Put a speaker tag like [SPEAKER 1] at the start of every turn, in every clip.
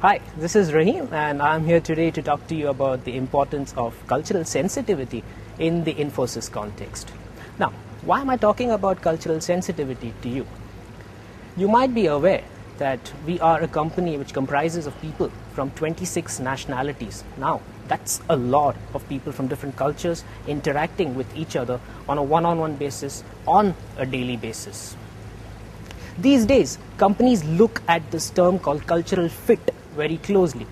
[SPEAKER 1] Hi, this is Rahim, and I'm here today to talk to you about the importance of cultural sensitivity in the Infosys context. Now, why am I talking about cultural sensitivity to you? You might be aware that we are a company which comprises of people from 26 nationalities. Now, that's a lot of people from different cultures interacting with each other on a one-on-one basis, on a daily basis. These days, companies look at this term called cultural fit very closely.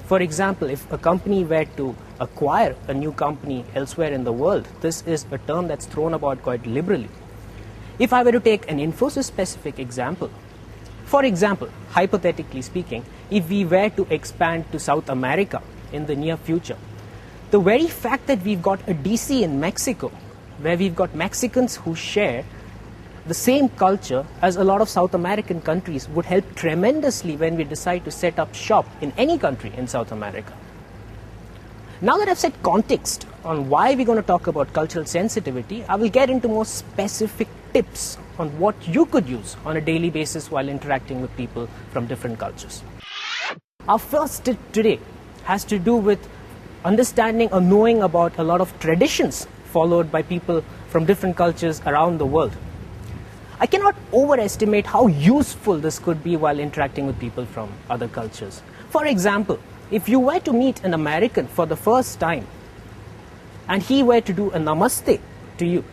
[SPEAKER 1] For example, if a company were to acquire a new company elsewhere in the world, this is a term that's thrown about quite liberally. If I were to take an Infosys specific example, for example, hypothetically speaking, if we were to expand to South America in the near future, the very fact that we've got a DC in Mexico, where we've got Mexicans who share the same culture as a lot of South American countries, would help tremendously when we decide to set up shop in any country in South America. Now that I've set context on why we're going to talk about cultural sensitivity, I will get into more specific tips on what you could use on a daily basis while interacting with people from different cultures. Our first tip today has to do with understanding or knowing about a lot of traditions followed by people from different cultures around the world. I cannot overestimate how useful this could be while interacting with people from other cultures. For example, if you were to meet an American for the first time and he were to do a namaste to you,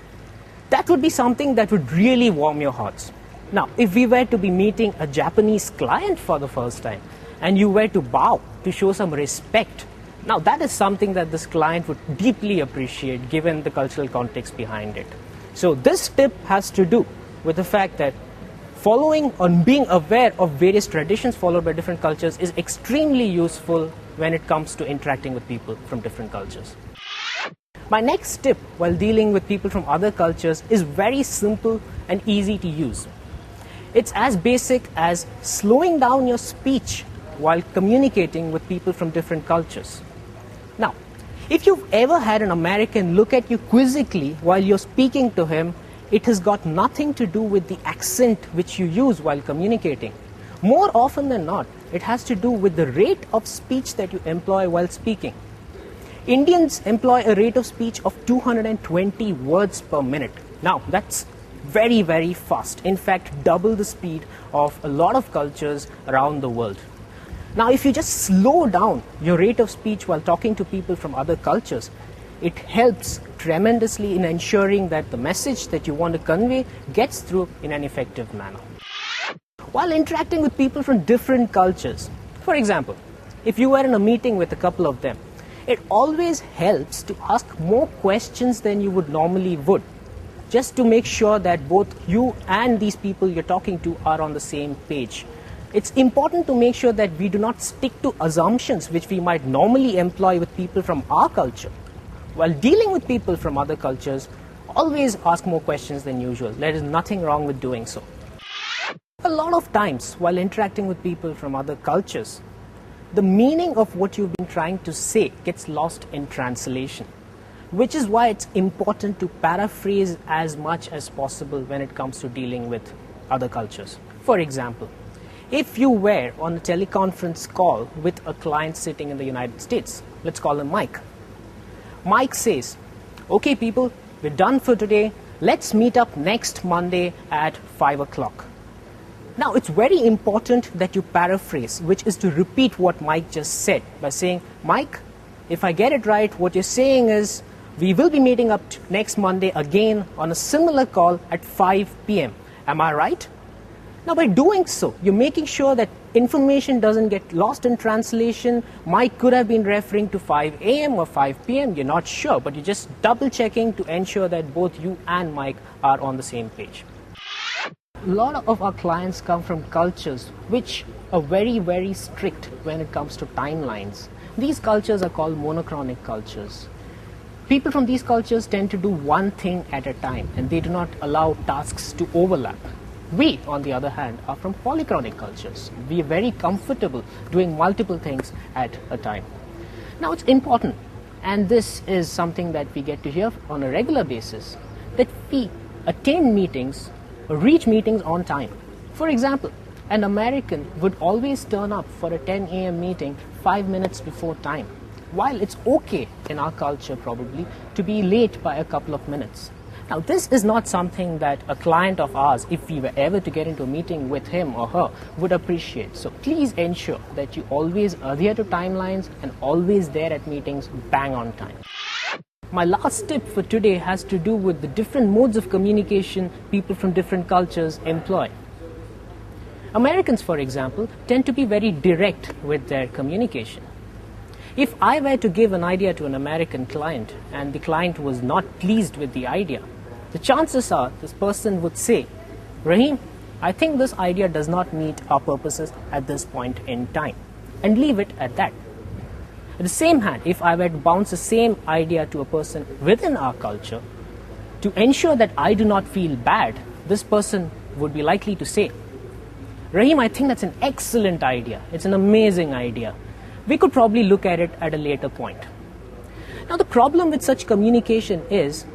[SPEAKER 1] that would be something that would really warm your hearts. Now, if we were to be meeting a Japanese client for the first time and you were to bow to show some respect, now that is something that this client would deeply appreciate given the cultural context behind it. So this tip has to do with the fact that following or being aware of various traditions followed by different cultures is extremely useful when it comes to interacting with people from different cultures. My next tip while dealing with people from other cultures is very simple and easy to use. It's as basic as slowing down your speech while communicating with people from different cultures. Now, if you've ever had an American look at you quizzically while you're speaking to him, it has got nothing to do with the accent which you use while communicating. More often than not, it has to do with the rate of speech that you employ while speaking. Indians employ a rate of speech of 220 words per minute. Now, that's very, very fast. In fact, double the speed of a lot of cultures around the world. Now, if you just slow down your rate of speech while talking to people from other cultures, it helps tremendously in ensuring that the message that you want to convey gets through in an effective manner. While interacting with people from different cultures, for example, if you were in a meeting with a couple of them, it always helps to ask more questions than you would normally would, just to make sure that both you and these people you're talking to are on the same page. It's important to make sure that we do not stick to assumptions which we might normally employ with people from our culture. While dealing with people from other cultures, always ask more questions than usual. There is nothing wrong with doing so. A lot of times, while interacting with people from other cultures, the meaning of what you've been trying to say gets lost in translation, which is why it's important to paraphrase as much as possible when it comes to dealing with other cultures. For example, if you were on a teleconference call with a client sitting in the United States, let's call him Mike. Mike says, "Okay people, we're done for today. Let's meet up next Monday at 5 o'clock. Now, it's very important that you paraphrase, which is to repeat what Mike just said by saying, "Mike, if I get it right, what you're saying is, we will be meeting up next Monday again on a similar call at 5 p.m. Am I right?" Now, by doing so, you're making sure that information doesn't get lost in translation. Mike could have been referring to 5 a.m. or 5 p.m. You're not sure, but you're just double checking to ensure that both you and Mike are on the same page. A lot of our clients come from cultures which are very, very strict when it comes to timelines. These cultures are called monochronic cultures. People from these cultures tend to do one thing at a time, and they do not allow tasks to overlap. We, on the other hand, are from polychronic cultures. We are very comfortable doing multiple things at a time. Now, it's important, and this is something that we get to hear on a regular basis, that we attend meetings or reach meetings on time. For example, an American would always turn up for a 10 a.m. meeting 5 minutes before time, while it's okay in our culture probably to be late by a couple of minutes. Now, this is not something that a client of ours, if we were ever to get into a meeting with him or her, would appreciate. So please ensure that you always adhere to timelines and always there at meetings bang on time. My last tip for today has to do with the different modes of communication people from different cultures employ. Americans, for example, tend to be very direct with their communication. If I were to give an idea to an American client and the client was not pleased with the idea, the chances are this person would say, Rahim, I think this idea does not meet our purposes at this point in time, and leave it at that. At the same hand, if I were to bounce the same idea to a person within our culture, to ensure that I do not feel bad, this person would be likely to say, Rahim, I think that's an excellent idea. It's an amazing idea. We could probably look at it at a later point. Now, the problem with such communication is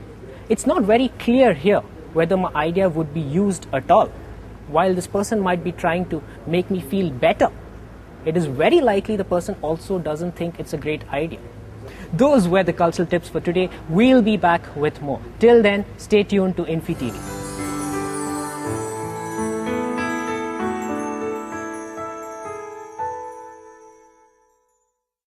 [SPEAKER 1] it's not very clear here whether my idea would be used at all. While this person might be trying to make me feel better, it is very likely the person also doesn't think it's a great idea. Those were the cultural tips for today. We'll be back with more. Till then, stay tuned to Infi TV.